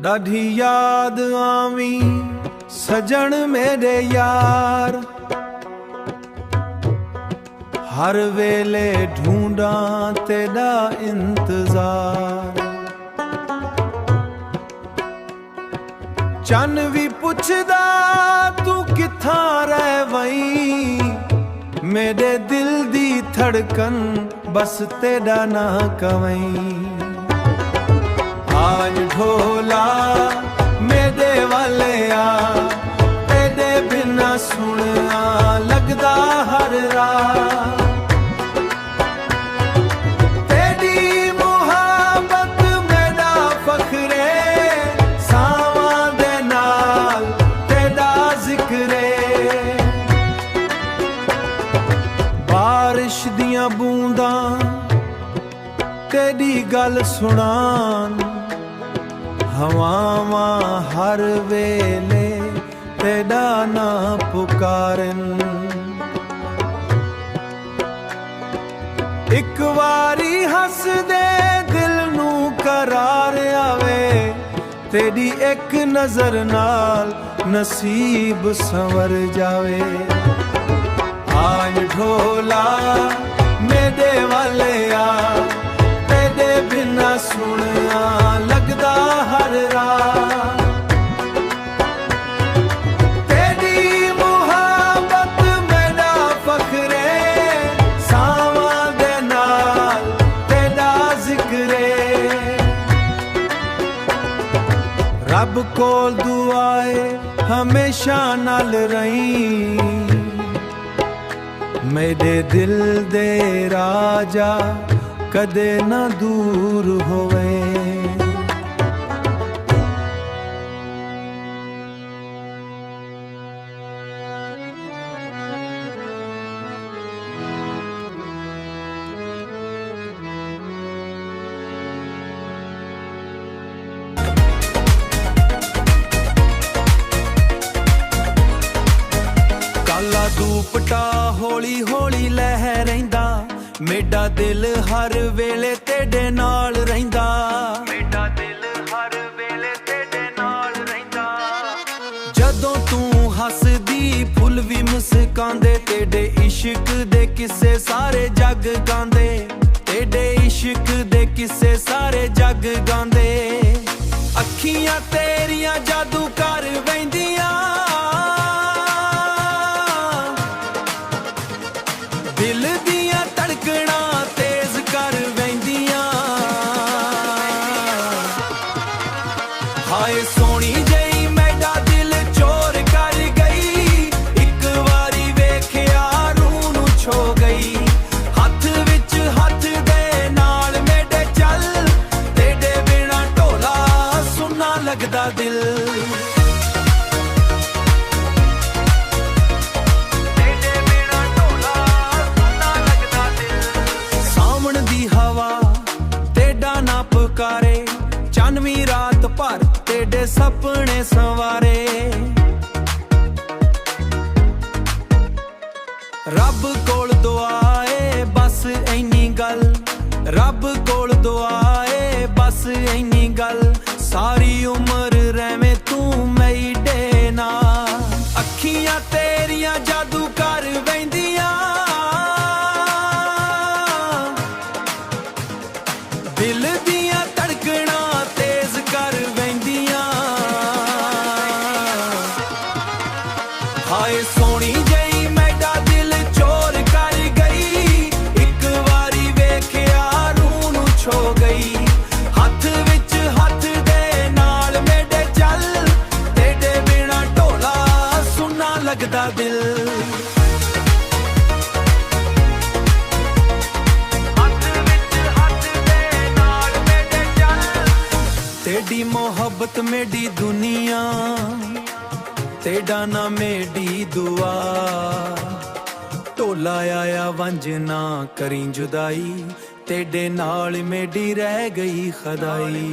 डाढी याद आवी सजन मेरे यार, हर वेले ढूंढा तेरा इंतजार। चन भी पुछदा तू किथा रह वई, मेरे दिल दी धड़कन बस तेरा ना कवई। आज ढोला मेरे वाले आ, तेरे बिना सुनना लगदा हर रात। तेरी मुहब्बत मेरा फखरे, सावां दे नाल तेरा जिक्रे। बारिश दियां बूंदां तेरी गल सुनान, हवावां हर वेले तेरा ना पुकारन। एक वारी हस दे दिल नू करार आवे, तेरी एक नजर नाल नसीब संवर जावे। आज ढोला मेरे वाले आ, तेरे बिना सुनना लगदा हर रात। तेरी मुहब्बत मेरा फखरे, सावां दे नाल तेरा जिक्रे। रब कोल दुआए हमेशा नाल रही, मेरे दिल दे राजा कदे ना दूर होवे। काला दुपट्टा हौली हौली लह रहिंदा, मेरा दिल हर वेले तेरे नाल रहिंदा। मेरा दिल हर वेले तेरे नाल रहिंदा। जदों तू हसदी फुल भी मुस्कांदे, तेरे इश्क दे किस्से सारे जग गांदे। तेरे इश्क दे किस्से सारे जग गांदे। अखियां तेरियां जादू कर वैंदियां, दिल दियां धड़कना तेज कर वैंदियां। हाय सोनी जई मेरा दिल चोर कर गई, एक वारी वेखिया रूह नू छो गई। हथ विच हथ दे नाल मेरे चल, तेरे बिना ढोला सुना लगदा दिल। चानवी रात भर तेरे सपने संवारे। रब कोल दुआए बस इन्नी गल, रब कोल दुआए बस इन्नी गल। सारी उम्र रहवे तू मेरे नाल, अखियां तेरियां जादू कर वैंदियां। दिल दियां धड़कना तेज कर वैंदियां। हाय सोनी जई मेरा दिल चोर कर गई, एक वारी वेखिया रूह नू छो गई। हथ विच हथ दे नाल मेरे चल, तेरे बिना ढोला सुना लगदा दिल। तेरी मोहब्बत मेरी दुनिया, तेरा ना मेरी दुआ। ढोला आया वंज ना करी जुदाई, तेरे नाल मेरी रह गई खदाई।